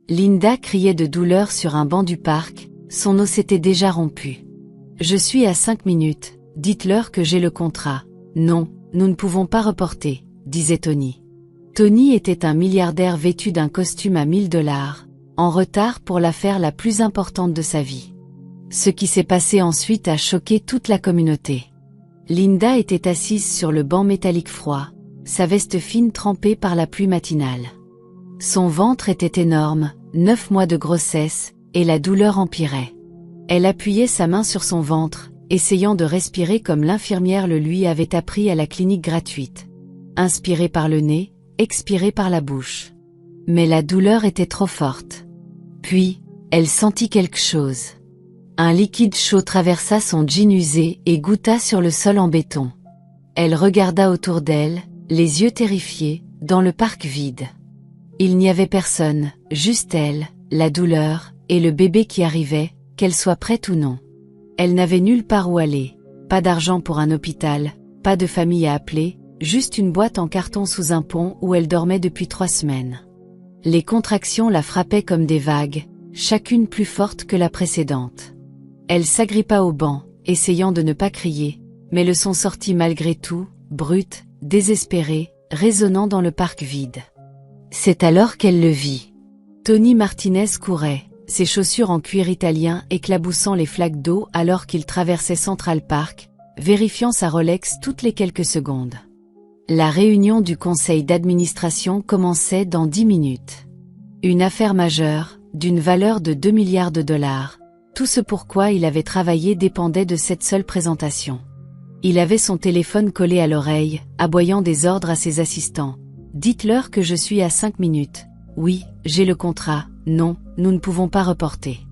Linda criait de douleur sur un banc du parc, son os s'était déjà rompu. « Je suis à 5 minutes, dites-leur que j'ai le contrat. »« Non, nous ne pouvons pas reporter », disait Tony. Tony était un milliardaire vêtu d'un costume à $1000, en retard pour l'affaire la plus importante de sa vie. Ce qui s'est passé ensuite a choqué toute la communauté. Linda était assise sur le banc métallique froid, sa veste fine trempée par la pluie matinale. Son ventre était énorme, 9 mois de grossesse, et la douleur empirait. Elle appuyait sa main sur son ventre, essayant de respirer comme l'infirmière le lui avait appris à la clinique gratuite. Inspirer par le nez, expirer par la bouche. Mais la douleur était trop forte. Puis, elle sentit quelque chose. Un liquide chaud traversa son jean usé et goutta sur le sol en béton. Elle regarda autour d'elle, les yeux terrifiés, dans le parc vide. Il n'y avait personne, juste elle, la douleur, et le bébé qui arrivait, qu'elle soit prête ou non. Elle n'avait nulle part où aller, pas d'argent pour un hôpital, pas de famille à appeler, juste une boîte en carton sous un pont où elle dormait depuis 3 semaines. Les contractions la frappaient comme des vagues, chacune plus forte que la précédente. Elle s'agrippa au banc, essayant de ne pas crier, mais le son sortit malgré tout, brut, désespéré, résonnant dans le parc vide. C'est alors qu'elle le vit. Tony Martinez courait, ses chaussures en cuir italien éclaboussant les flaques d'eau alors qu'il traversait Central Park, vérifiant sa Rolex toutes les quelques secondes. La réunion du conseil d'administration commençait dans 10 minutes. Une affaire majeure, d'une valeur de $2 milliards, tout ce pourquoi il avait travaillé dépendait de cette seule présentation. Il avait son téléphone collé à l'oreille, aboyant des ordres à ses assistants. Dites-leur que je suis à 5 minutes. Oui, j'ai le contrat. Non, nous ne pouvons pas reporter.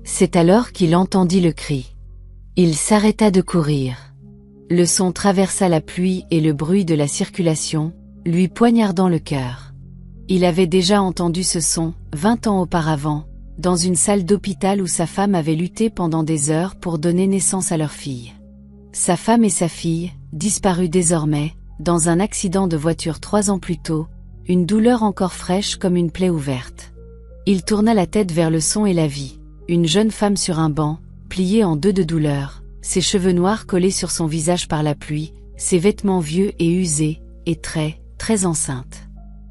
C'est alors qu'il entendit le cri. Il s'arrêta de courir. Le son traversa la pluie et le bruit de la circulation, lui poignardant le cœur. Il avait déjà entendu ce son, 20 ans auparavant, dans une salle d'hôpital où sa femme avait lutté pendant des heures pour donner naissance à leur fille. Sa femme et sa fille, disparues désormais, dans un accident de voiture 3 ans plus tôt, une douleur encore fraîche comme une plaie ouverte. Il tourna la tête vers le son et la vit, une jeune femme sur un banc, pliée en deux de douleur, ses cheveux noirs collés sur son visage par la pluie, ses vêtements vieux et usés, et très enceinte.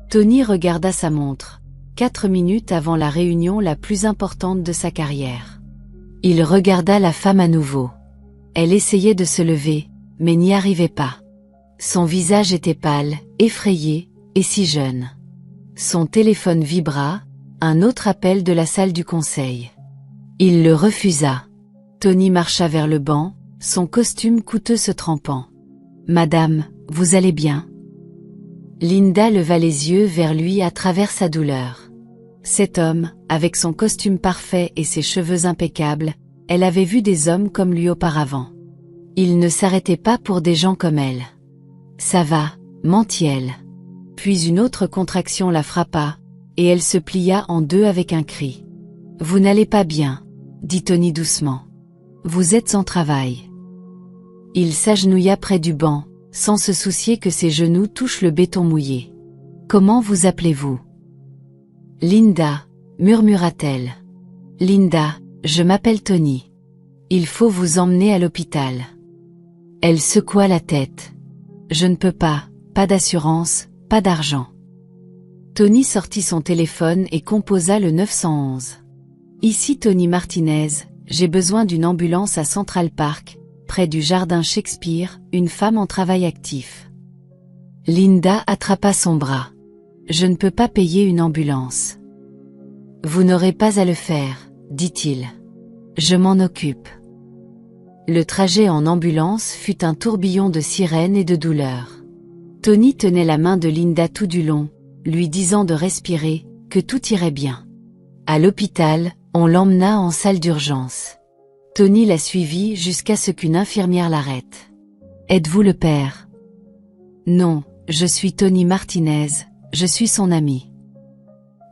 Tony regarda sa montre, 4 minutes avant la réunion la plus importante de sa carrière. Il regarda la femme à nouveau. Elle essayait de se lever, mais n'y arrivait pas. Son visage était pâle, effrayé, et si jeune. Son téléphone vibra, un autre appel de la salle du conseil. Il le refusa. Tony marcha vers le banc, son costume coûteux se trempant. « Madame, vous allez bien ?» Linda leva les yeux vers lui à travers sa douleur. Cet homme, avec son costume parfait et ses cheveux impeccables, elle avait vu des hommes comme lui auparavant. Il ne s'arrêtait pas pour des gens comme elle. « Ça va », mentit-elle. Puis une autre contraction la frappa, et elle se plia en deux avec un cri. « Vous n'allez pas bien », dit Tony doucement. « Vous êtes en travail. » Il s'agenouilla près du banc, sans se soucier que ses genoux touchent le béton mouillé. « Comment vous appelez-vous » ? « Linda », murmura-t-elle. « Linda, je m'appelle Tony. Il faut vous emmener à l'hôpital. » Elle secoua la tête. « Je ne peux pas, pas d'assurance, pas d'argent. » Tony sortit son téléphone et composa le 911. « Ici Tony Martinez, j'ai besoin d'une ambulance à Central Park, près du jardin Shakespeare, une femme en travail actif. » Linda attrapa son bras. « Je ne peux pas payer une ambulance. »« Vous n'aurez pas à le faire, dit-il. Je m'en occupe. » Le trajet en ambulance fut un tourbillon de sirènes et de douleur. Tony tenait la main de Linda tout du long, lui disant de respirer, que tout irait bien. À l'hôpital, on l'emmena en salle d'urgence. Tony la suivit jusqu'à ce qu'une infirmière l'arrête. « Êtes-vous le père ?»« Non, je suis Tony Martinez, je suis son ami. »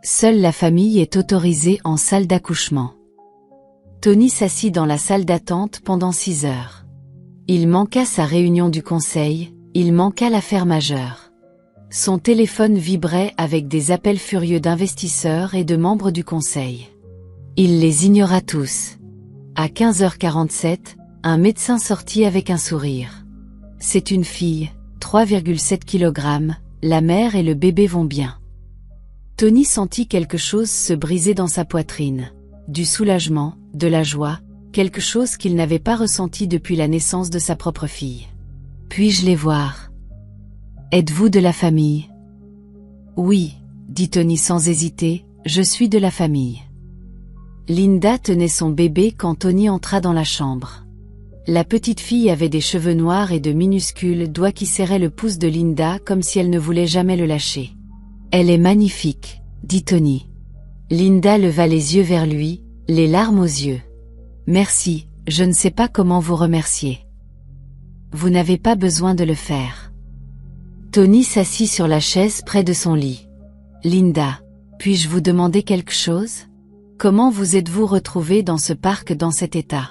Seule la famille est autorisée en salle d'accouchement. Tony s'assit dans la salle d'attente pendant 6 heures. Il manqua sa réunion du conseil, il manqua l'affaire majeure. Son téléphone vibrait avec des appels furieux d'investisseurs et de membres du conseil. Il les ignora tous. À 15h47, un médecin sortit avec un sourire. C'est une fille, 3,7 kg, la mère et le bébé vont bien. Tony sentit quelque chose se briser dans sa poitrine. Du soulagement, de la joie, quelque chose qu'il n'avait pas ressenti depuis la naissance de sa propre fille. Puis-je les voir? Êtes-vous de la famille? Oui, dit Tony sans hésiter, je suis de la famille. Linda tenait son bébé quand Tony entra dans la chambre. La petite fille avait des cheveux noirs et de minuscules doigts qui serraient le pouce de Linda comme si elle ne voulait jamais le lâcher. Elle est magnifique, dit Tony. Linda leva les yeux vers lui, les larmes aux yeux. Merci, je ne sais pas comment vous remercier. Vous n'avez pas besoin de le faire. Tony s'assit sur la chaise près de son lit. Linda, puis-je vous demander quelque chose? Comment vous êtes-vous retrouvée dans ce parc dans cet état?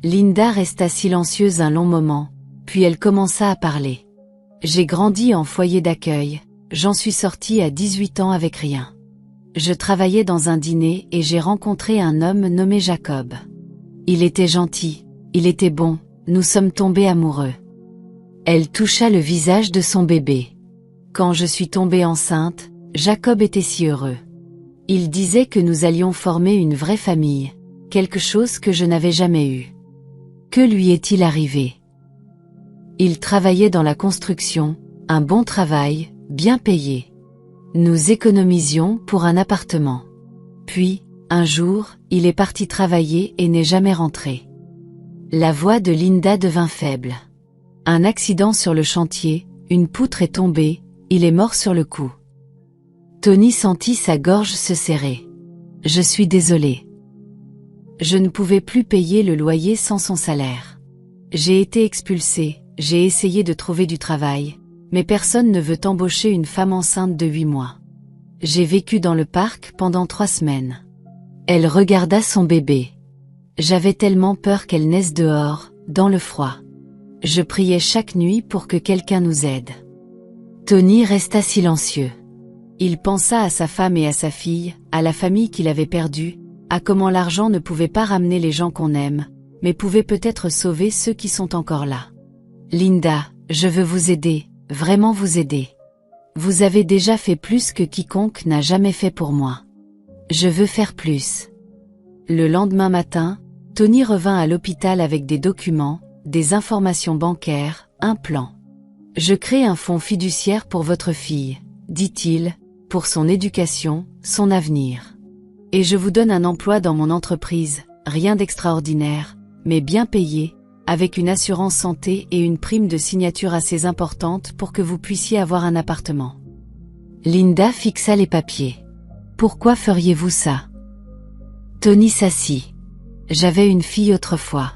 Linda resta silencieuse un long moment, puis elle commença à parler. J'ai grandi en foyer d'accueil, j'en suis sortie à 18 ans avec rien. Je travaillais dans un dîner et j'ai rencontré un homme nommé Jacob. Il était gentil, il était bon, nous sommes tombés amoureux. Elle toucha le visage de son bébé. Quand je suis tombée enceinte, Jacob était si heureux. Il disait que nous allions former une vraie famille, quelque chose que je n'avais jamais eu. Que lui est-il arrivé? Il travaillait dans la construction, un bon travail, bien payé. Nous économisions pour un appartement. Puis, un jour, il est parti travailler et n'est jamais rentré. La voix de Linda devint faible. Un accident sur le chantier, une poutre est tombée, il est mort sur le coup. Tony sentit sa gorge se serrer. Je suis désolée. Je ne pouvais plus payer le loyer sans son salaire. J'ai été expulsée, j'ai essayé de trouver du travail, mais personne ne veut embaucher une femme enceinte de 8 mois. J'ai vécu dans le parc pendant 3 semaines. Elle regarda son bébé. J'avais tellement peur qu'elle naisse dehors, dans le froid. Je priais chaque nuit pour que quelqu'un nous aide. Tony resta silencieux. Il pensa à sa femme et à sa fille, à la famille qu'il avait perdue, à comment l'argent ne pouvait pas ramener les gens qu'on aime, mais pouvait peut-être sauver ceux qui sont encore là. Linda, je veux vous aider, vraiment vous aider. Vous avez déjà fait plus que quiconque n'a jamais fait pour moi. Je veux faire plus. Le lendemain matin, Tony revint à l'hôpital avec des documents, des informations bancaires, un plan. Je crée un fonds fiduciaire pour votre fille, dit-il, pour son éducation, son avenir. Et je vous donne un emploi dans mon entreprise, rien d'extraordinaire, mais bien payé, avec une assurance santé et une prime de signature assez importante pour que vous puissiez avoir un appartement. Linda fixa les papiers. Pourquoi feriez-vous ça? Tony s'assit. J'avais une fille autrefois.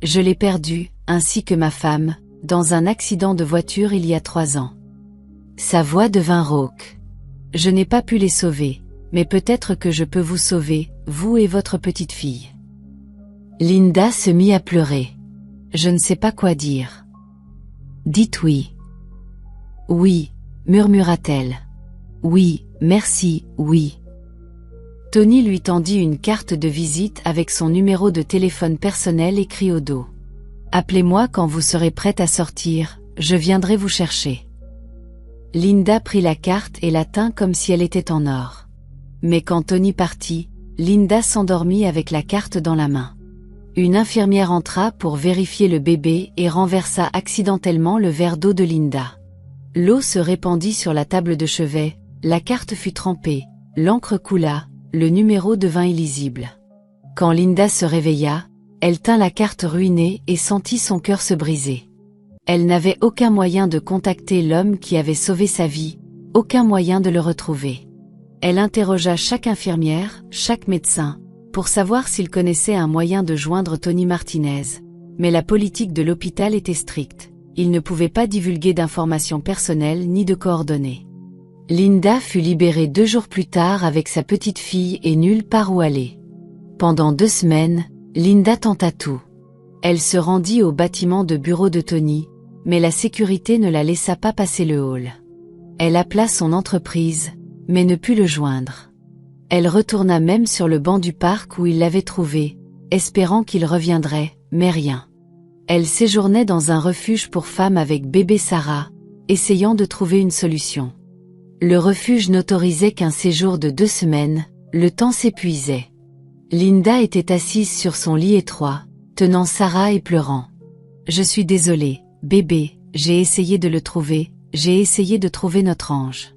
Je l'ai perdue, ainsi que ma femme, dans un accident de voiture il y a 3 ans. Sa voix devint rauque. Je n'ai pas pu les sauver, mais peut-être que je peux vous sauver, vous et votre petite fille. Linda se mit à pleurer. Je ne sais pas quoi dire. Dites oui. Oui, murmura-t-elle. Oui, merci, oui. Tony lui tendit une carte de visite avec son numéro de téléphone personnel écrit au dos. Appelez-moi quand vous serez prête à sortir, je viendrai vous chercher. Linda prit la carte et la tint comme si elle était en or. Mais quand Tony partit, Linda s'endormit avec la carte dans la main. Une infirmière entra pour vérifier le bébé et renversa accidentellement le verre d'eau de Linda. L'eau se répandit sur la table de chevet, la carte fut trempée, l'encre coula, le numéro devint illisible. Quand Linda se réveilla, elle tint la carte ruinée et sentit son cœur se briser. Elle n'avait aucun moyen de contacter l'homme qui avait sauvé sa vie, aucun moyen de le retrouver. Elle interrogea chaque infirmière, chaque médecin, pour savoir s'ils connaissaient un moyen de joindre Tony Martinez, mais la politique de l'hôpital était stricte, il ne pouvait pas divulguer d'informations personnelles ni de coordonnées. Linda fut libérée 2 jours plus tard avec sa petite fille et nulle part où aller. Pendant 2 semaines, Linda tenta tout. Elle se rendit au bâtiment de bureau de Tony, mais la sécurité ne la laissa pas passer le hall. Elle appela son entreprise, mais ne put le joindre. Elle retourna même sur le banc du parc où il l'avait trouvé, espérant qu'il reviendrait, mais rien. Elle séjournait dans un refuge pour femmes avec bébé Sarah, essayant de trouver une solution. Le refuge n'autorisait qu'un séjour de 2 semaines, le temps s'épuisait. Linda était assise sur son lit étroit, tenant Sarah et pleurant. « Je suis désolée, bébé, j'ai essayé de le trouver, j'ai essayé de trouver notre ange. »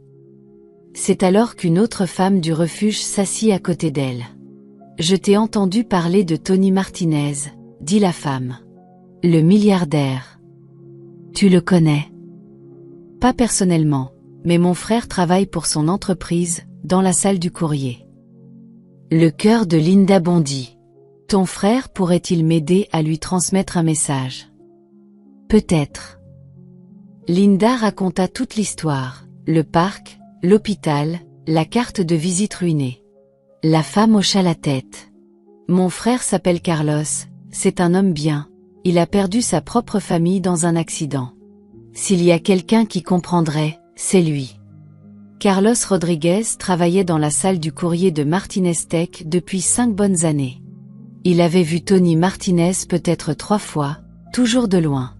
C'est alors qu'une autre femme du refuge s'assit à côté d'elle. « Je t'ai entendu parler de Tony Martinez, » dit la femme. « Le milliardaire. Tu le connais? » « Pas personnellement, mais mon frère travaille pour son entreprise, dans la salle du courrier. » Le cœur de Linda bondit. « Ton frère pourrait-il m'aider à lui transmettre un message? » « Peut-être. » Linda raconta toute l'histoire, le parc, l'hôpital, la carte de visite ruinée. La femme hocha la tête. « Mon frère s'appelle Carlos, c'est un homme bien, il a perdu sa propre famille dans un accident. S'il y a quelqu'un qui comprendrait, c'est lui. » Carlos Rodriguez travaillait dans la salle du courrier de Martinez Tech depuis 5 bonnes années. Il avait vu Tony Martinez peut-être 3 fois, toujours de loin.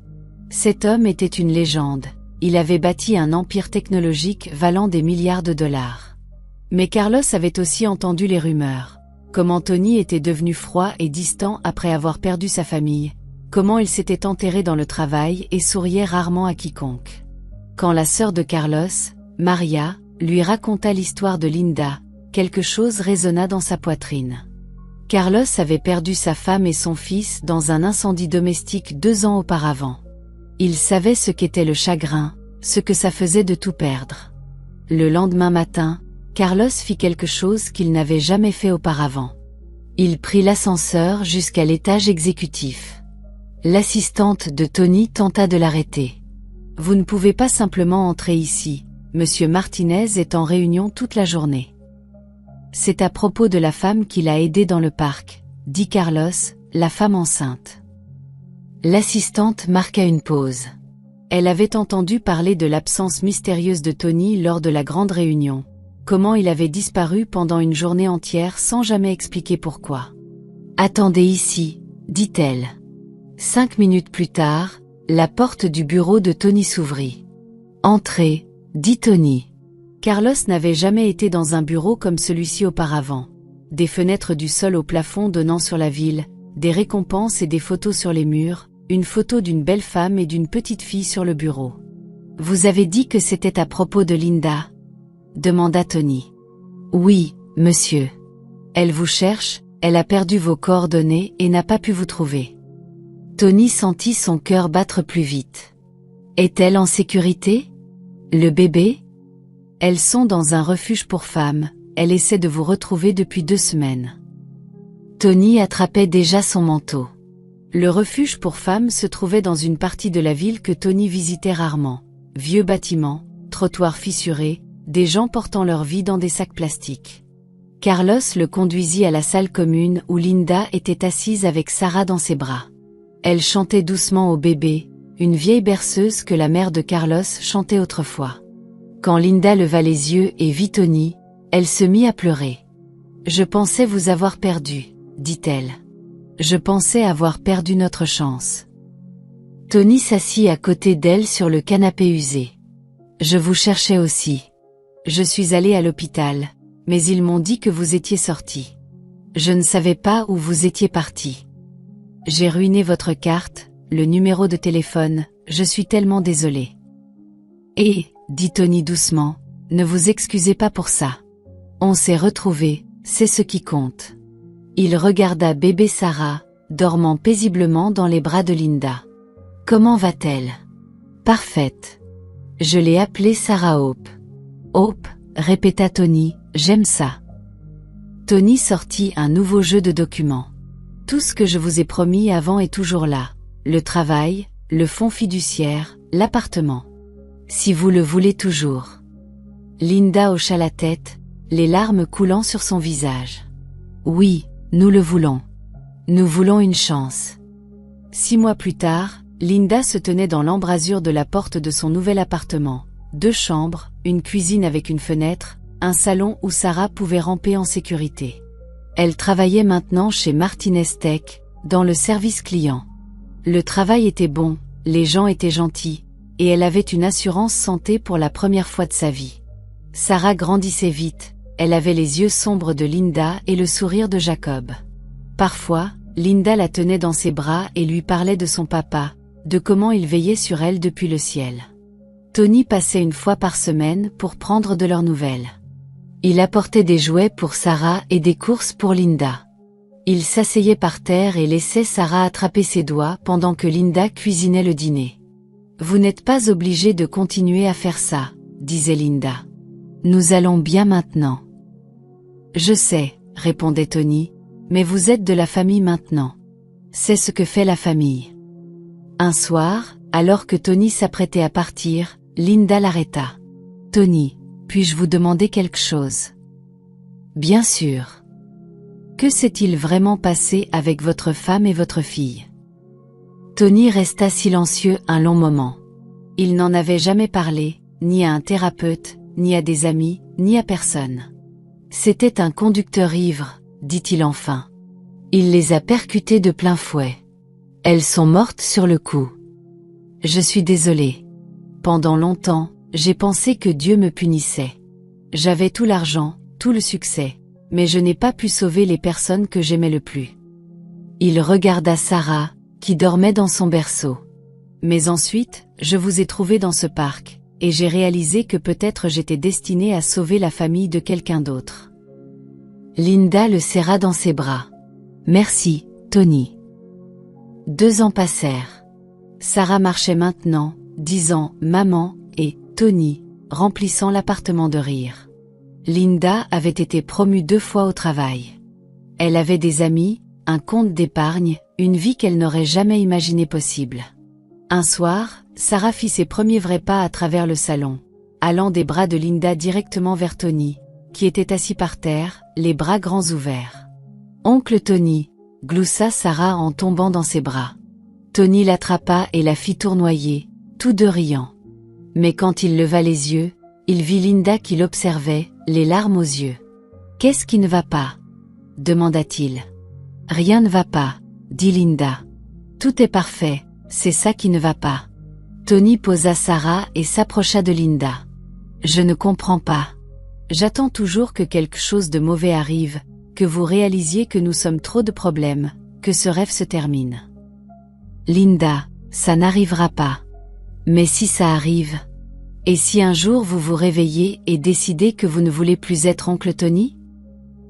Cet homme était une légende, il avait bâti un empire technologique valant des milliards de dollars. Mais Carlos avait aussi entendu les rumeurs. Comment Tony était devenu froid et distant après avoir perdu sa famille, comment il s'était enterré dans le travail et souriait rarement à quiconque. Quand la sœur de Carlos, Maria, lui raconta l'histoire de Linda, quelque chose résonna dans sa poitrine. Carlos avait perdu sa femme et son fils dans un incendie domestique 2 ans auparavant. Il savait ce qu'était le chagrin, ce que ça faisait de tout perdre. Le lendemain matin, Carlos fit quelque chose qu'il n'avait jamais fait auparavant. Il prit l'ascenseur jusqu'à l'étage exécutif. L'assistante de Tony tenta de l'arrêter. « Vous ne pouvez pas simplement entrer ici, Monsieur Martinez est en réunion toute la journée. » « C'est à propos de la femme qui l'a aidé dans le parc, » dit Carlos, la femme enceinte. L'assistante marqua une pause. Elle avait entendu parler de l'absence mystérieuse de Tony lors de la grande réunion, comment il avait disparu pendant une journée entière sans jamais expliquer pourquoi. « Attendez ici, » dit-elle. 5 minutes plus tard, la porte du bureau de Tony s'ouvrit. « Entrez, » dit Tony. Carlos n'avait jamais été dans un bureau comme celui-ci auparavant. Des fenêtres du sol au plafond donnant sur la ville, des récompenses et des photos sur les murs, une photo d'une belle femme et d'une petite fille sur le bureau. « Vous avez dit que c'était à propos de Linda ? » demanda Tony. « Oui, monsieur. Elle vous cherche, elle a perdu vos coordonnées et n'a pas pu vous trouver. » Tony sentit son cœur battre plus vite. « Est-elle en sécurité ? Le bébé ? » « Elles sont dans un refuge pour femmes, elle essaie de vous retrouver depuis 2 semaines. » Tony attrapait déjà son manteau. Le refuge pour femmes se trouvait dans une partie de la ville que Tony visitait rarement. Vieux bâtiments, trottoirs fissurés, des gens portant leur vie dans des sacs plastiques. Carlos le conduisit à la salle commune où Linda était assise avec Sarah dans ses bras. Elle chantait doucement au bébé, une vieille berceuse que la mère de Carlos chantait autrefois. Quand Linda leva les yeux et vit Tony, elle se mit à pleurer. « Je pensais vous avoir perdu, » dit-elle. « Je pensais avoir perdu notre chance. » Tony s'assit à côté d'elle sur le canapé usé. « Je vous cherchais aussi. Je suis allé à l'hôpital, mais ils m'ont dit que vous étiez sorti. Je ne savais pas où vous étiez parti. J'ai ruiné votre carte, le numéro de téléphone, je suis tellement désolé. » Et, dit Tony doucement, ne vous excusez pas pour ça. On s'est retrouvés, c'est ce qui compte. Il regarda bébé Sarah, dormant paisiblement dans les bras de Linda. Comment va-t-elle? Parfaite. Je l'ai appelée Sarah Hope. Hope, répéta Tony, j'aime ça. Tony sortit un nouveau jeu de documents. Tout ce que je vous ai promis avant est toujours là. Le travail, le fonds fiduciaire, l'appartement. Si vous le voulez toujours. Linda hocha la tête, les larmes coulant sur son visage. Oui, nous le voulons. Nous voulons une chance. 6 mois plus tard, Linda se tenait dans l'embrasure de la porte de son nouvel appartement. 2 chambres, une cuisine avec une fenêtre, un salon où Sarah pouvait ramper en sécurité. Elle travaillait maintenant chez Martinez Tech, dans le service client. Le travail était bon, les gens étaient gentils, et elle avait une assurance santé pour la première fois de sa vie. Sarah grandissait vite, elle avait les yeux sombres de Linda et le sourire de Jacob. Parfois, Linda la tenait dans ses bras et lui parlait de son papa, de comment il veillait sur elle depuis le ciel. Tony passait une fois par semaine pour prendre de leurs nouvelles. Il apportait des jouets pour Sarah et des courses pour Linda. Il s'asseyait par terre et laissait Sarah attraper ses doigts pendant que Linda cuisinait le dîner. « Vous n'êtes pas obligé de continuer à faire ça, » disait Linda. « Nous allons bien maintenant. »« Je sais, » répondait Tony, « mais vous êtes de la famille maintenant. C'est ce que fait la famille. » Un soir, alors que Tony s'apprêtait à partir, Linda l'arrêta. « Tony, puis-je vous demander quelque chose ? » « Bien sûr. » « Que s'est-il vraiment passé avec votre femme et votre fille ? » Tony resta silencieux un long moment. Il n'en avait jamais parlé, ni à un thérapeute, ni à des amis, ni à personne. « C'était un conducteur ivre, » dit-il enfin. « Il les a percutées de plein fouet. Elles sont mortes sur le coup. Je suis désolé. Pendant longtemps, j'ai pensé que Dieu me punissait. J'avais tout l'argent, tout le succès, mais je n'ai pas pu sauver les personnes que j'aimais le plus. » Il regarda Sarah, qui dormait dans son berceau. « Mais ensuite, je vous ai trouvé dans ce parc, et j'ai réalisé que peut-être j'étais destinée à sauver la famille de quelqu'un d'autre. » Linda le serra dans ses bras. « Merci, Tony. » 2 ans passèrent. Sarah marchait maintenant, disant « Maman » et « Tony », remplissant l'appartement de rire. Linda avait été promue 2 fois au travail. Elle avait des amis, un compte d'épargne, une vie qu'elle n'aurait jamais imaginé possible. Un soir, Sarah fit ses premiers vrais pas à travers le salon, allant des bras de Linda directement vers Tony, qui était assis par terre, les bras grands ouverts. « Oncle Tony », gloussa Sarah en tombant dans ses bras. Tony l'attrapa et la fit tournoyer, tous deux riant. Mais quand il leva les yeux, il vit Linda qui l'observait, les larmes aux yeux. « Qu'est-ce qui ne va pas ? » demanda-t-il. « Rien ne va pas, » dit Linda. « Tout est parfait, c'est ça qui ne va pas. » Tony posa Sarah et s'approcha de Linda. « Je ne comprends pas. J'attends toujours que quelque chose de mauvais arrive, que vous réalisiez que nous sommes trop de problèmes, que ce rêve se termine. » Linda, ça n'arrivera pas. Mais si ça arrive? Et si un jour vous vous réveillez et décidez que vous ne voulez plus être oncle Tony?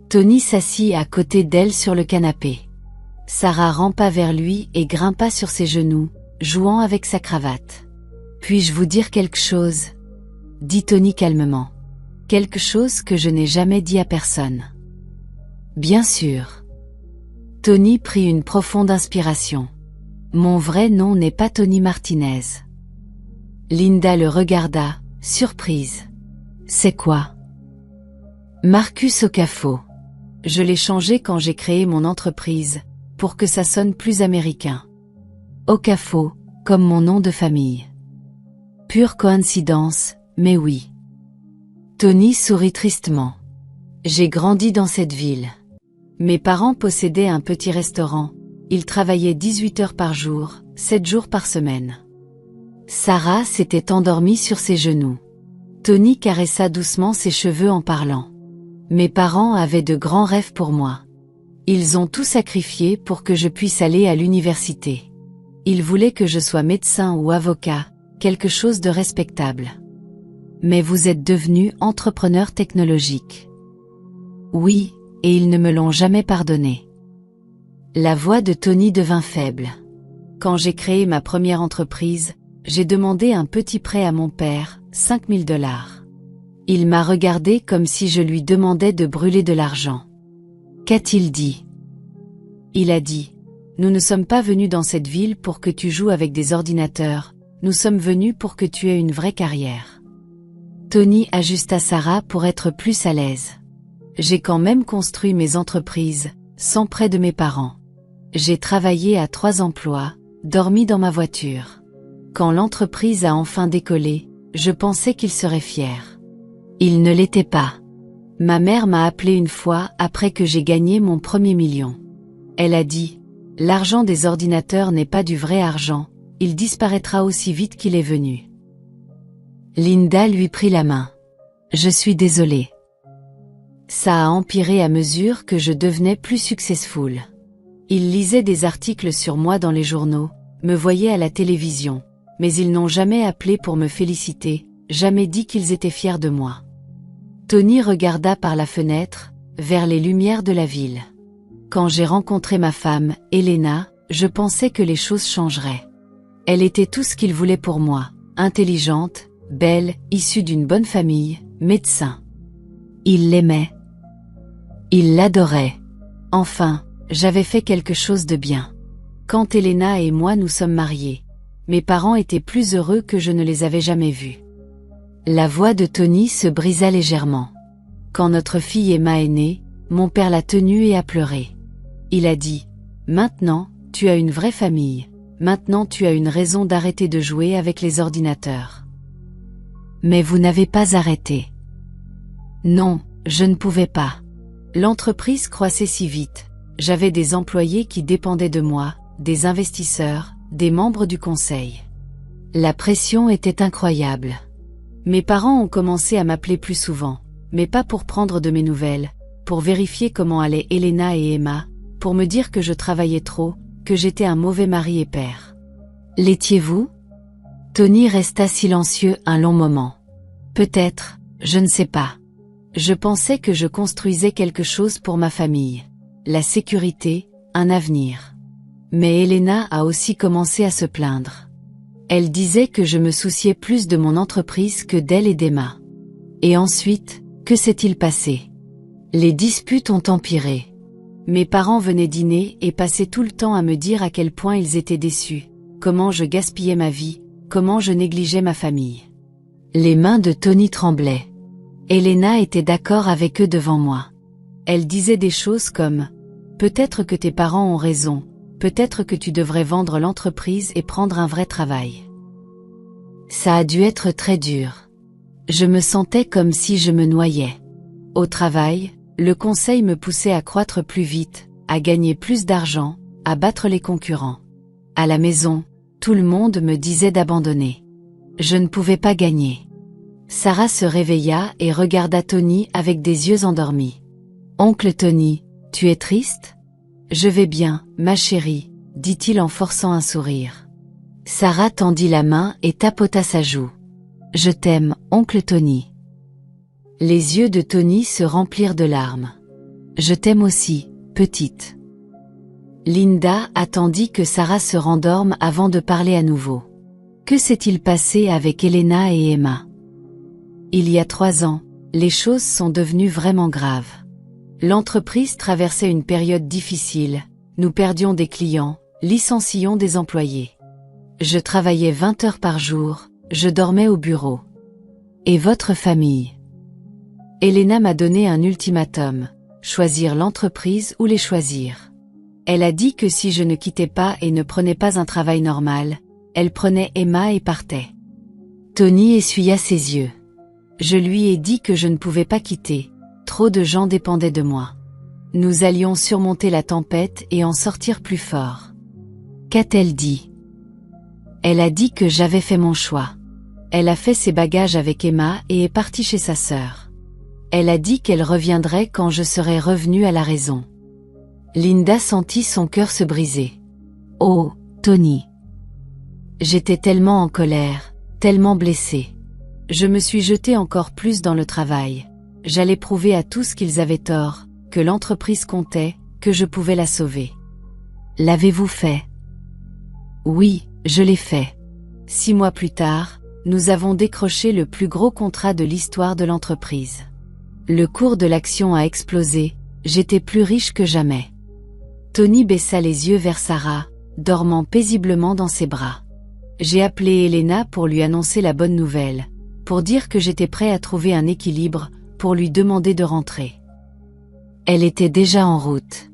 Tony s'assit à côté d'elle sur le canapé. Sarah rampa vers lui et grimpa sur ses genoux, jouant avec sa cravate. « Puis-je vous dire quelque chose ?» dit Tony calmement. « Quelque chose que je n'ai jamais dit à personne. »« Bien sûr. » Tony prit une profonde inspiration. « Mon vrai nom n'est pas Tony Martinez. » Linda le regarda, surprise. « C'est quoi ?»« Marcus Ocafo. Je l'ai changé quand j'ai créé mon entreprise, pour que ça sonne plus américain. Ocafo, comme mon nom de famille. » Pure coïncidence, mais oui. Tony sourit tristement. « J'ai grandi dans cette ville. Mes parents possédaient un petit restaurant, ils travaillaient 18 heures par jour, 7 jours par semaine. » Sarah s'était endormie sur ses genoux. Tony caressa doucement ses cheveux en parlant. « Mes parents avaient de grands rêves pour moi. Ils ont tout sacrifié pour que je puisse aller à l'université. Ils voulaient que je sois médecin ou avocat, quelque chose de respectable. Mais vous êtes devenu entrepreneur technologique. » « Oui, et ils ne me l'ont jamais pardonné. » La voix de Tony devint faible. « Quand j'ai créé ma première entreprise, j'ai demandé un petit prêt à mon père, 5 000 $. Il m'a regardé comme si je lui demandais de brûler de l'argent. Qu'a-t-il dit? Il a dit, « Nous ne sommes pas venus dans cette ville pour que tu joues avec des ordinateurs, nous sommes venus pour que tu aies une vraie carrière. » Tony ajusta Sarah pour être plus à l'aise. « J'ai quand même construit mes entreprises, sans prêt de mes parents. J'ai travaillé à 3 emplois, dormi dans ma voiture. Quand l'entreprise a enfin décollé, je pensais qu'il serait fier. Il ne l'était pas. Ma mère m'a appelé une fois après que j'ai gagné mon premier million. Elle a dit, l'argent des ordinateurs n'est pas du vrai argent, il disparaîtra aussi vite qu'il est venu. Linda lui prit la main. Je suis désolée. Ça a empiré à mesure que je devenais plus successful. Ils lisaient des articles sur moi dans les journaux, me voyaient à la télévision, mais ils n'ont jamais appelé pour me féliciter, jamais dit qu'ils étaient fiers de moi. Tony regarda par la fenêtre, vers les lumières de la ville. Quand j'ai rencontré ma femme, Elena, je pensais que les choses changeraient. Elle était tout ce qu'il voulait pour moi, intelligente, belle, issue d'une bonne famille, médecin. Il l'aimait. Il l'adorait. Enfin, j'avais fait quelque chose de bien. Quand Elena et moi nous sommes mariés, mes parents étaient plus heureux que je ne les avais jamais vus. La voix de Tony se brisa légèrement. Quand notre fille Emma est née, mon père l'a tenue et a pleuré. Il a dit, « Maintenant, tu as une vraie famille. Maintenant tu as une raison d'arrêter de jouer avec les ordinateurs. » Mais vous n'avez pas arrêté. Non, je ne pouvais pas. L'entreprise croissait si vite. J'avais des employés qui dépendaient de moi, des investisseurs, des membres du conseil. La pression était incroyable. Mes parents ont commencé à m'appeler plus souvent, mais pas pour prendre de mes nouvelles, pour vérifier comment allaient Elena et Emma, pour me dire que je travaillais trop, que j'étais un mauvais mari et père. L'étiez-vous? Tony resta silencieux un long moment. Peut-être, je ne sais pas. Je pensais que je construisais quelque chose pour ma famille. La sécurité, un avenir. Mais Elena a aussi commencé à se plaindre. Elle disait que je me souciais plus de mon entreprise que d'elle et d'Emma. Et ensuite, que s'est-il passé? Les disputes ont empiré. Mes parents venaient dîner et passaient tout le temps à me dire à quel point ils étaient déçus, comment je gaspillais ma vie, comment je négligeais ma famille. Les mains de Tony tremblaient. Elena était d'accord avec eux devant moi. Elle disait des choses comme « Peut-être que tes parents ont raison, peut-être que tu devrais vendre l'entreprise et prendre un vrai travail. » Ça a dû être très dur. Je me sentais comme si je me noyais. Au travail, le conseil me poussait à croître plus vite, à gagner plus d'argent, à battre les concurrents. À la maison, tout le monde me disait d'abandonner. Je ne pouvais pas gagner. Sarah se réveilla et regarda Tony avec des yeux endormis. « Oncle Tony, tu es triste? »« Je vais bien, ma chérie, » dit-il en forçant un sourire. Sarah tendit la main et tapota sa joue. « Je t'aime, oncle Tony. » Les yeux de Tony se remplirent de larmes. « Je t'aime aussi, petite. » Linda attendit que Sarah se rendorme avant de parler à nouveau. Que s'est-il passé avec Elena et Emma? Il y a 3 ans, les choses sont devenues vraiment graves. L'entreprise traversait une période difficile, nous perdions des clients, licencions des employés. Je travaillais 20 heures par jour, je dormais au bureau. Et votre famille? Elena m'a donné un ultimatum, choisir l'entreprise ou les choisir. Elle a dit que si je ne quittais pas et ne prenais pas un travail normal, elle prenait Emma et partait. Tony essuya ses yeux. Je lui ai dit que je ne pouvais pas quitter, trop de gens dépendaient de moi. Nous allions surmonter la tempête et en sortir plus fort. Qu'a-t-elle dit? Elle a dit que j'avais fait mon choix. Elle a fait ses bagages avec Emma et est partie chez sa sœur. Elle a dit qu'elle reviendrait quand je serais revenue à la raison. Linda sentit son cœur se briser. Oh, Tony. J'étais tellement en colère, tellement blessée. Je me suis jetée encore plus dans le travail. J'allais prouver à tous qu'ils avaient tort, que l'entreprise comptait, que je pouvais la sauver. L'avez-vous fait? Oui, je l'ai fait. 6 mois plus tard, nous avons décroché le plus gros contrat de l'histoire de l'entreprise. Le cours de l'action a explosé, j'étais plus riche que jamais. Tony baissa les yeux vers Sarah, dormant paisiblement dans ses bras. J'ai appelé Elena pour lui annoncer la bonne nouvelle, pour dire que j'étais prêt à trouver un équilibre, pour lui demander de rentrer. Elle était déjà en route.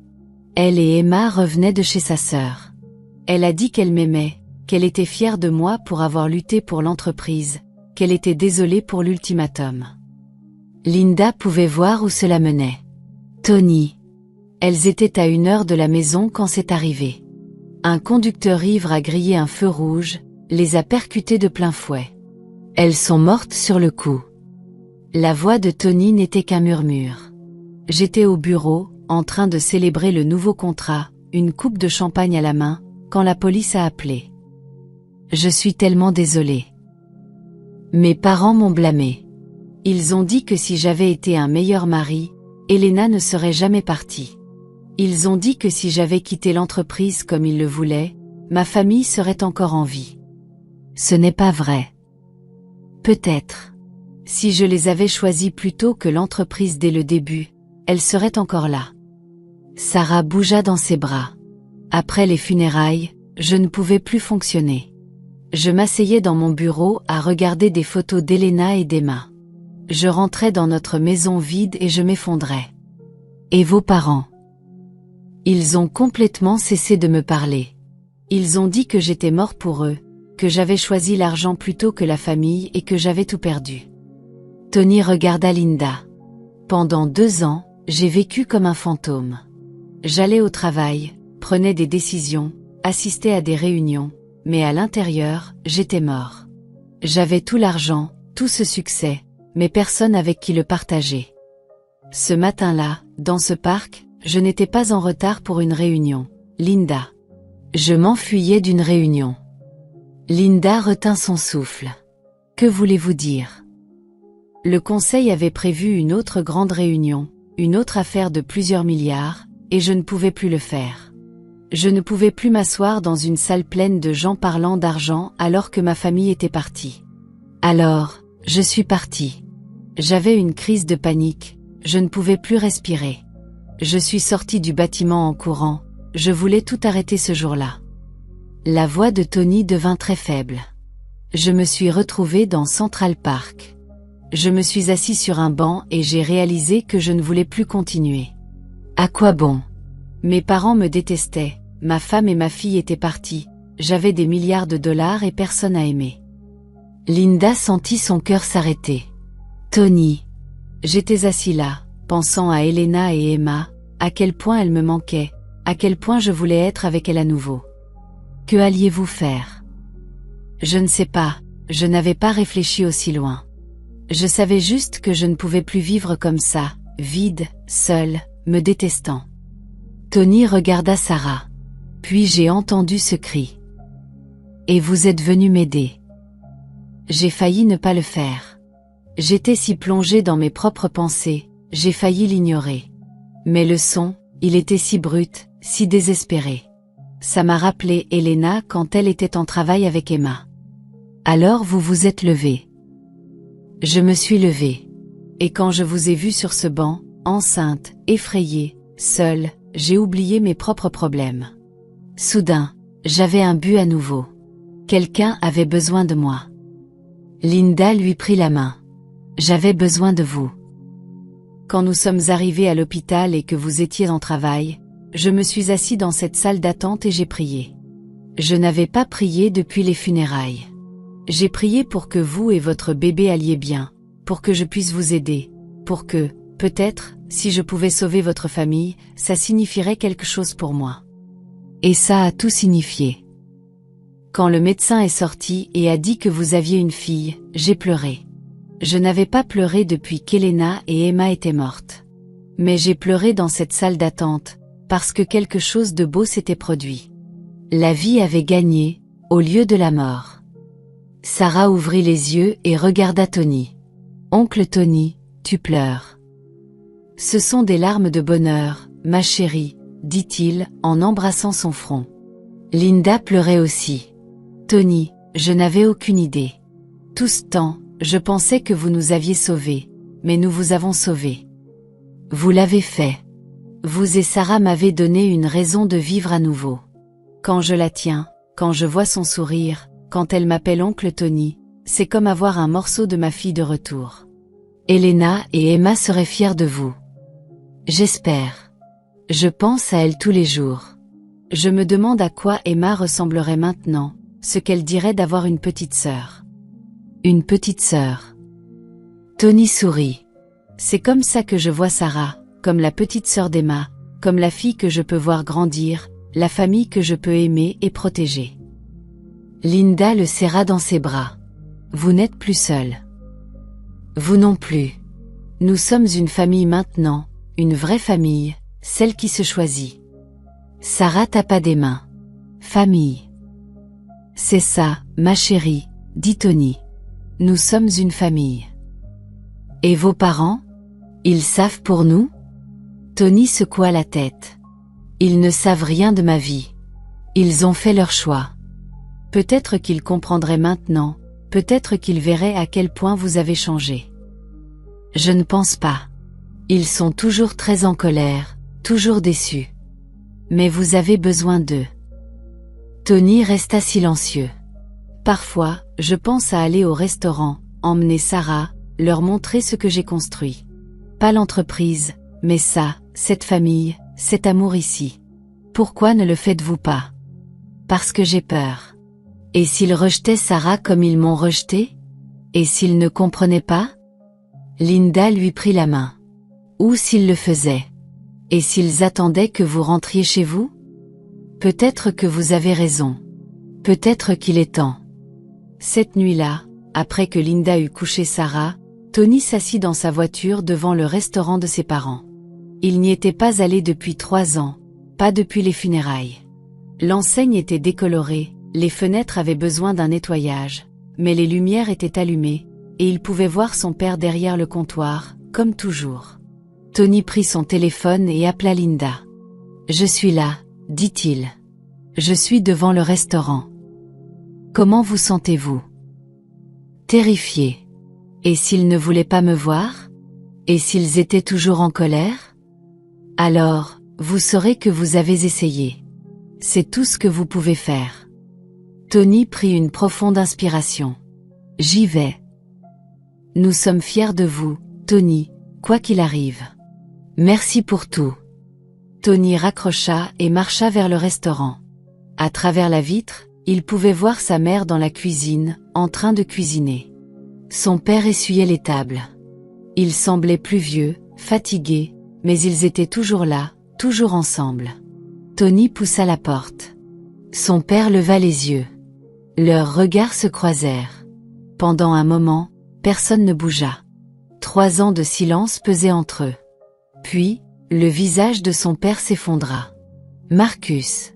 Elle et Emma revenaient de chez sa sœur. Elle a dit qu'elle m'aimait, qu'elle était fière de moi pour avoir lutté pour l'entreprise, qu'elle était désolée pour l'ultimatum. Linda pouvait voir où cela menait. Tony. Elles étaient à 1 heure de la maison quand c'est arrivé. Un conducteur ivre a grillé un feu rouge, les a percutées de plein fouet. Elles sont mortes sur le coup. La voix de Tony n'était qu'un murmure. J'étais au bureau, en train de célébrer le nouveau contrat, une coupe de champagne à la main, quand la police a appelé. Je suis tellement désolée. Mes parents m'ont blâmé. Ils ont dit que si j'avais été un meilleur mari, Elena ne serait jamais partie. Ils ont dit que si j'avais quitté l'entreprise comme ils le voulaient, ma famille serait encore en vie. Ce n'est pas vrai. Peut-être. Si je les avais choisis plus tôt que l'entreprise dès le début, elle serait encore là. Sarah bougea dans ses bras. Après les funérailles, je ne pouvais plus fonctionner. Je m'asseyais dans mon bureau à regarder des photos d'Elena et d'Emma. Je rentrais dans notre maison vide et je m'effondrais. Et vos parents? Ils ont complètement cessé de me parler. Ils ont dit que j'étais mort pour eux, que j'avais choisi l'argent plutôt que la famille et que j'avais tout perdu. Tony regarda Linda. Pendant 2 ans, j'ai vécu comme un fantôme. J'allais au travail, prenais des décisions, assistais à des réunions, mais à l'intérieur, j'étais mort. J'avais tout l'argent, tout ce succès, mais personne avec qui le partager. Ce matin-là, dans ce parc, je n'étais pas en retard pour une réunion, Linda. Je m'enfuyais d'une réunion. Linda retint son souffle. Que voulez-vous dire? Le conseil avait prévu une autre grande réunion, une autre affaire de plusieurs milliards, et je ne pouvais plus le faire. Je ne pouvais plus m'asseoir dans une salle pleine de gens parlant d'argent alors que ma famille était partie. Alors, je suis partie. J'avais une crise de panique, je ne pouvais plus respirer. Je suis sortie du bâtiment en courant, je voulais tout arrêter ce jour-là. La voix de Tony devint très faible. Je me suis retrouvée dans Central Park. Je me suis assis sur un banc et j'ai réalisé que je ne voulais plus continuer. À quoi bon? Mes parents me détestaient, ma femme et ma fille étaient parties, j'avais des milliards de dollars et personne à aimer. Linda sentit son cœur s'arrêter. Tony. J'étais assis là, pensant à Elena et Emma, à quel point elles me manquaient, à quel point je voulais être avec elles à nouveau. Que alliez-vous faire? Je ne sais pas, je n'avais pas réfléchi aussi loin. Je savais juste que je ne pouvais plus vivre comme ça, vide, seule, me détestant. Tony regarda Sarah. Puis j'ai entendu ce cri. Et vous êtes venu m'aider. J'ai failli ne pas le faire. J'étais si plongée dans mes propres pensées, j'ai failli l'ignorer. Mais le son, il était si brut, si désespéré. Ça m'a rappelé Elena quand elle était en travail avec Emma. Alors vous vous êtes levé. Je me suis levée. Et quand je vous ai vu sur ce banc, enceinte, effrayée, seule, j'ai oublié mes propres problèmes. Soudain, j'avais un but à nouveau. Quelqu'un avait besoin de moi. Linda lui prit la main. J'avais besoin de vous. Quand nous sommes arrivés à l'hôpital et que vous étiez en travail, je me suis assis dans cette salle d'attente et j'ai prié. Je n'avais pas prié depuis les funérailles. J'ai prié pour que vous et votre bébé alliez bien, pour que je puisse vous aider, pour que, peut-être, si je pouvais sauver votre famille, ça signifierait quelque chose pour moi. Et ça a tout signifié. Quand le médecin est sorti et a dit que vous aviez une fille, j'ai pleuré. Je n'avais pas pleuré depuis qu'Elena et Emma étaient mortes. Mais j'ai pleuré dans cette salle d'attente, parce que quelque chose de beau s'était produit. La vie avait gagné, au lieu de la mort. Sarah ouvrit les yeux et regarda Tony. Oncle Tony, tu pleures. Ce sont des larmes de bonheur, ma chérie, dit-il, en embrassant son front. Linda pleurait aussi. Tony, je n'avais aucune idée. Tout ce temps, je pensais que vous nous aviez sauvés, mais nous vous avons sauvés. Vous l'avez fait. Vous et Sarah m'avez donné une raison de vivre à nouveau. Quand je la tiens, quand je vois son sourire, quand elle m'appelle oncle Tony, c'est comme avoir un morceau de ma fille de retour. Elena et Emma seraient fières de vous. J'espère. Je pense à elle tous les jours. Je me demande à quoi Emma ressemblerait maintenant, ce qu'elle dirait d'avoir une petite sœur. Une petite sœur. Tony sourit. C'est comme ça que je vois Sarah, comme la petite sœur d'Emma, comme la fille que je peux voir grandir, la famille que je peux aimer et protéger. Linda le serra dans ses bras. Vous n'êtes plus seul. Vous non plus. Nous sommes une famille maintenant, une vraie famille, celle qui se choisit. Sarah tapa des mains. Famille. C'est ça, ma chérie, dit Tony. Nous sommes une famille. Et vos parents? Ils savent pour nous? Tony secoua la tête. Ils ne savent rien de ma vie. Ils ont fait leur choix. Peut-être qu'ils comprendraient maintenant, peut-être qu'ils verraient à quel point vous avez changé. Je ne pense pas. Ils sont toujours très en colère, toujours déçus. Mais vous avez besoin d'eux. Tony resta silencieux. Parfois, je pense à aller au restaurant, emmener Sarah, leur montrer ce que j'ai construit. Pas l'entreprise, mais ça, cette famille, cet amour ici. Pourquoi ne le faites-vous pas? Parce que j'ai peur. Et s'ils rejetaient Sarah comme ils m'ont rejeté? Et s'ils ne comprenaient pas? Linda lui prit la main. Ou s'ils le faisaient? Et s'ils attendaient que vous rentriez chez vous? Peut-être que vous avez raison. Peut-être qu'il est temps. Cette nuit-là, après que Linda eut couché Sarah, Tony s'assit dans sa voiture devant le restaurant de ses parents. Il n'y était pas allé depuis 3 ans, pas depuis les funérailles. L'enseigne était décolorée, les fenêtres avaient besoin d'un nettoyage, mais les lumières étaient allumées, et il pouvait voir son père derrière le comptoir, comme toujours. Tony prit son téléphone et appela Linda. « Je suis là, » dit-il. « Je suis devant le restaurant. Comment vous sentez-vous? » Terrifié. Et s'ils ne voulaient pas me voir? Et s'ils étaient toujours en colère? Alors, vous saurez que vous avez essayé. C'est tout ce que vous pouvez faire. Tony prit une profonde inspiration. J'y vais. Nous sommes fiers de vous, Tony, quoi qu'il arrive. Merci pour tout. Tony raccrocha et marcha vers le restaurant. À travers la vitre, il pouvait voir sa mère dans la cuisine, en train de cuisiner. Son père essuyait les tables. Ils semblaient plus vieux, fatigués, mais ils étaient toujours là, toujours ensemble. Tony poussa la porte. Son père leva les yeux. Leurs regards se croisèrent. Pendant un moment, personne ne bougea. 3 ans de silence pesaient entre eux. Puis, le visage de son père s'effondra. Marcus.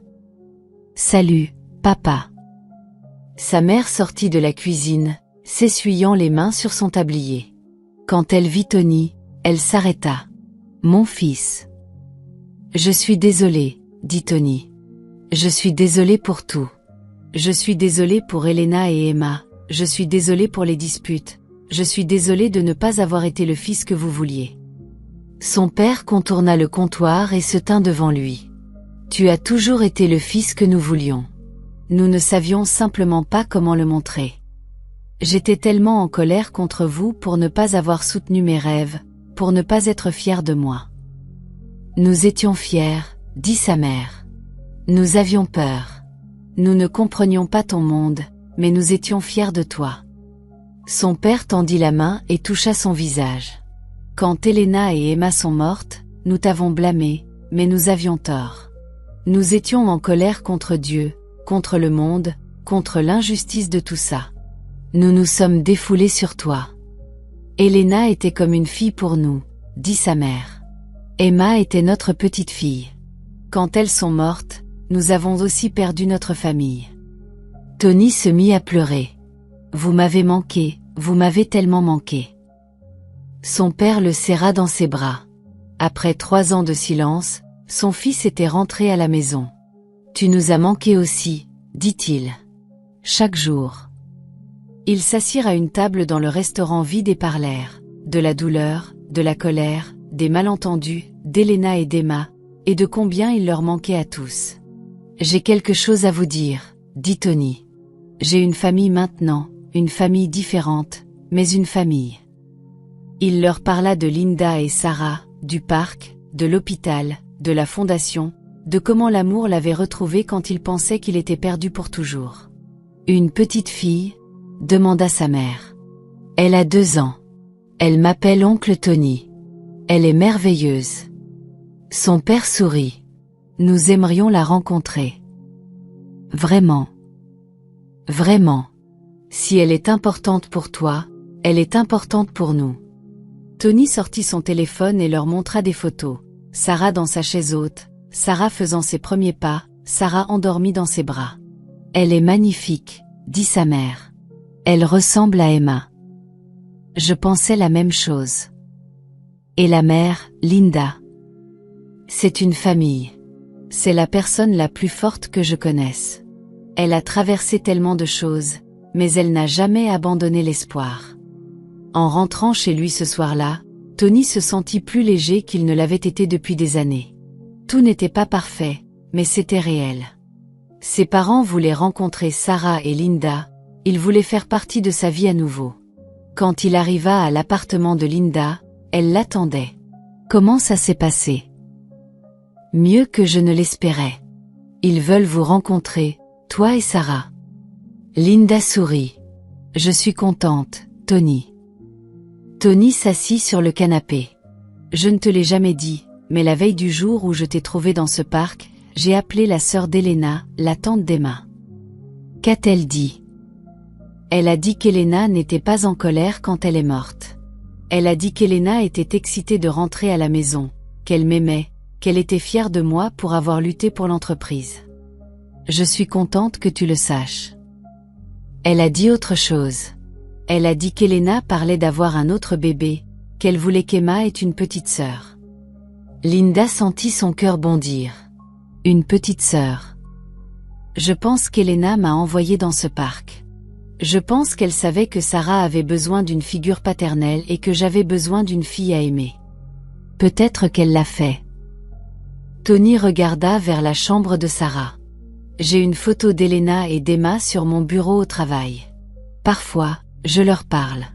Salut, papa. Sa mère sortit de la cuisine, s'essuyant les mains sur son tablier. Quand elle vit Tony, elle s'arrêta. Mon fils. Je suis désolée, dit Tony. Je suis désolée pour tout. Je suis désolée pour Elena et Emma, je suis désolée pour les disputes, je suis désolée de ne pas avoir été le fils que vous vouliez. Son père contourna le comptoir et se tint devant lui. Tu as toujours été le fils que nous voulions. Nous ne savions simplement pas comment le montrer. J'étais tellement en colère contre vous pour ne pas avoir soutenu mes rêves, pour ne pas être fier de moi. Nous étions fiers, dit sa mère. Nous avions peur. Nous ne comprenions pas ton monde, mais nous étions fiers de toi. Son père tendit la main et toucha son visage. Quand Elena et Emma sont mortes, nous t'avons blâmé, mais nous avions tort. Nous étions en colère contre Dieu, contre le monde, contre l'injustice de tout ça. Nous nous sommes défoulés sur toi. Elena était comme une fille pour nous, dit sa mère. Emma était notre petite fille. Quand elles sont mortes, nous avons aussi perdu notre famille. Tony se mit à pleurer. Vous m'avez manqué, vous m'avez tellement manqué. Son père le serra dans ses bras. Après 3 ans de silence, son fils était rentré à la maison. Tu nous as manqué aussi, dit-il. Chaque jour. Ils s'assirent à une table dans le restaurant vide et parlèrent, de la douleur, de la colère, des malentendus, d'Elena et d'Emma, et de combien il leur manquait à tous. J'ai quelque chose à vous dire, dit Tony. J'ai une famille maintenant, une famille différente, mais une famille. Il leur parla de Linda et Sarah, du parc, de l'hôpital, de la fondation, de comment l'amour l'avait retrouvé quand il pensait qu'il était perdu pour toujours. Une petite fille? Demanda sa mère. Elle a 2 ans. Elle m'appelle oncle Tony. Elle est merveilleuse. Son père sourit. Nous aimerions la rencontrer. Vraiment. Vraiment. Si elle est importante pour toi, elle est importante pour nous. Tony sortit son téléphone et leur montra des photos. Sarah dans sa chaise haute, Sarah faisant ses premiers pas, Sarah endormie dans ses bras. Elle est magnifique, dit sa mère. Elle ressemble à Emma. Je pensais la même chose. Et la mère, Linda. C'est une famille. C'est la personne la plus forte que je connaisse. Elle a traversé tellement de choses, mais elle n'a jamais abandonné l'espoir. En rentrant chez lui ce soir-là, Tony se sentit plus léger qu'il ne l'avait été depuis des années. Tout n'était pas parfait, mais c'était réel. Ses parents voulaient rencontrer Sarah et Linda, ils voulaient faire partie de sa vie à nouveau. Quand il arriva à l'appartement de Linda, elle l'attendait. Comment ça s'est passé? Mieux que je ne l'espérais. Ils veulent vous rencontrer, toi et Sarah. Linda sourit. Je suis contente, Tony. Tony s'assit sur le canapé. Je ne te l'ai jamais dit, mais la veille du jour où je t'ai trouvé dans ce parc, j'ai appelé la sœur d'Elena, la tante d'Emma. Qu'a-t-elle dit? Elle a dit qu'Elena n'était pas en colère quand elle est morte. Elle a dit qu'Elena était excitée de rentrer à la maison, qu'elle m'aimait, qu'elle était fière de moi pour avoir lutté pour l'entreprise. Je suis contente que tu le saches. Elle a dit autre chose. Elle a dit qu'Elena parlait d'avoir un autre bébé, qu'elle voulait qu'Emma ait une petite sœur. Linda sentit son cœur bondir. Une petite sœur. Je pense qu'Elena m'a envoyée dans ce parc. Je pense qu'elle savait que Sarah avait besoin d'une figure paternelle et que j'avais besoin d'une fille à aimer. Peut-être qu'elle l'a fait. Tony regarda vers la chambre de Sarah. J'ai une photo d'Elena et d'Emma sur mon bureau au travail. Parfois, je leur parle.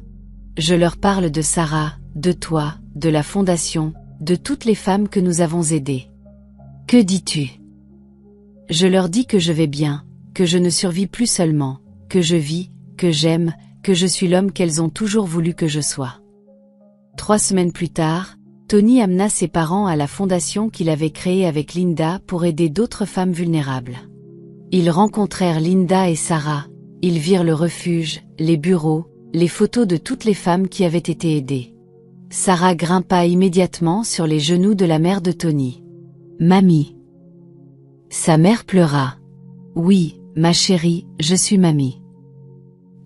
Je leur parle de Sarah, de toi, de la fondation, de toutes les femmes que nous avons aidées. Que dis-tu? Je leur dis que je vais bien, que je ne survis plus seulement, que je vis, que j'aime, que je suis l'homme qu'elles ont toujours voulu que je sois. 3 semaines plus tard, Tony amena ses parents à la fondation qu'il avait créée avec Linda pour aider d'autres femmes vulnérables. Ils rencontrèrent Linda et Sarah, ils virent le refuge, les bureaux, les photos de toutes les femmes qui avaient été aidées. Sarah grimpa immédiatement sur les genoux de la mère de Tony. « Mamie !» Sa mère pleura. « Oui, ma chérie, je suis mamie. »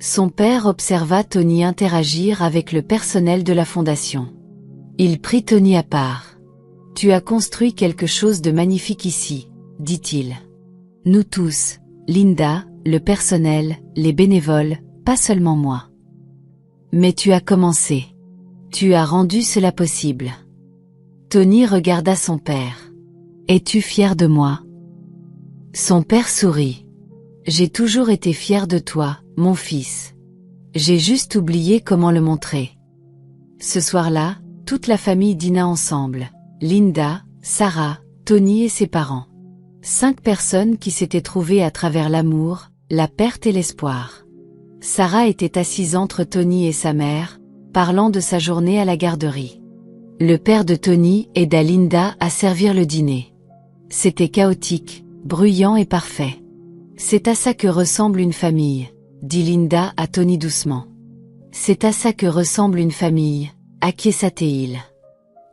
Son père observa Tony interagir avec le personnel de la fondation. Il prit Tony à part. « Tu as construit quelque chose de magnifique ici, » dit-il. « Nous tous, Linda, le personnel, les bénévoles, pas seulement moi. Mais tu as commencé. Tu as rendu cela possible. » Tony regarda son père. « Es-tu fier de moi ?» Son père sourit. « J'ai toujours été fier de toi, mon fils. J'ai juste oublié comment le montrer. » Ce soir-là, toute la famille dîna ensemble. Linda, Sarah, Tony et ses parents. 5 personnes qui s'étaient trouvées à travers l'amour, la perte et l'espoir. Sarah était assise entre Tony et sa mère, parlant de sa journée à la garderie. Le père de Tony aida Linda à servir le dîner. C'était chaotique, bruyant et parfait. « C'est à ça que ressemble une famille », dit Linda à Tony doucement. « C'est à ça que ressemble une famille », acquiesça-t-il.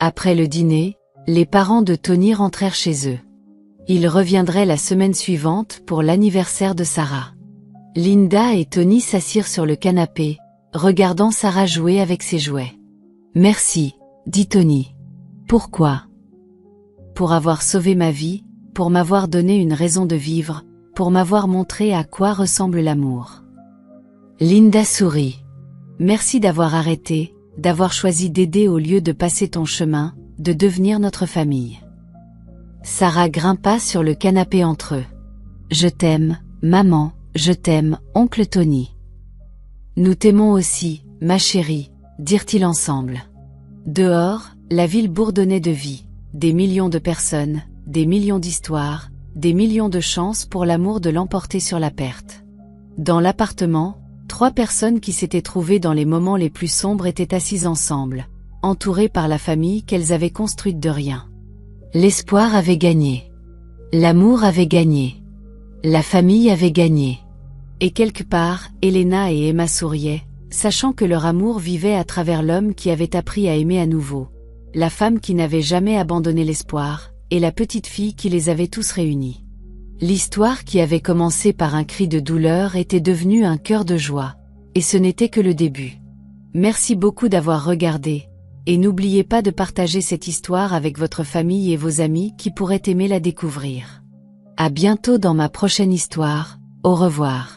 Après le dîner, les parents de Tony rentrèrent chez eux. Ils reviendraient la semaine suivante pour l'anniversaire de Sarah. Linda et Tony s'assirent sur le canapé, regardant Sarah jouer avec ses jouets. « Merci, » dit Tony. « Pourquoi ? » « Pour avoir sauvé ma vie, pour m'avoir donné une raison de vivre, pour m'avoir montré à quoi ressemble l'amour. » Linda sourit. « Merci d'avoir arrêté, d'avoir choisi d'aider au lieu de passer ton chemin, de devenir notre famille. » Sarah grimpa sur le canapé entre eux. « Je t'aime, maman, je t'aime, oncle Tony. »« Nous t'aimons aussi, ma chérie, » dirent-ils ensemble. Dehors, la ville bourdonnait de vie, des millions de personnes, des millions d'histoires, des millions de chances pour l'amour de l'emporter sur la perte. Dans l'appartement, 3 personnes qui s'étaient trouvées dans les moments les plus sombres étaient assises ensemble, entourées par la famille qu'elles avaient construite de rien. L'espoir avait gagné. L'amour avait gagné. La famille avait gagné. Et quelque part, Elena et Emma souriaient, sachant que leur amour vivait à travers l'homme qui avait appris à aimer à nouveau, la femme qui n'avait jamais abandonné l'espoir, et la petite fille qui les avait tous réunis. L'histoire qui avait commencé par un cri de douleur était devenue un cœur de joie. Et ce n'était que le début. Merci beaucoup d'avoir regardé, et n'oubliez pas de partager cette histoire avec votre famille et vos amis qui pourraient aimer la découvrir. À bientôt dans ma prochaine histoire, au revoir.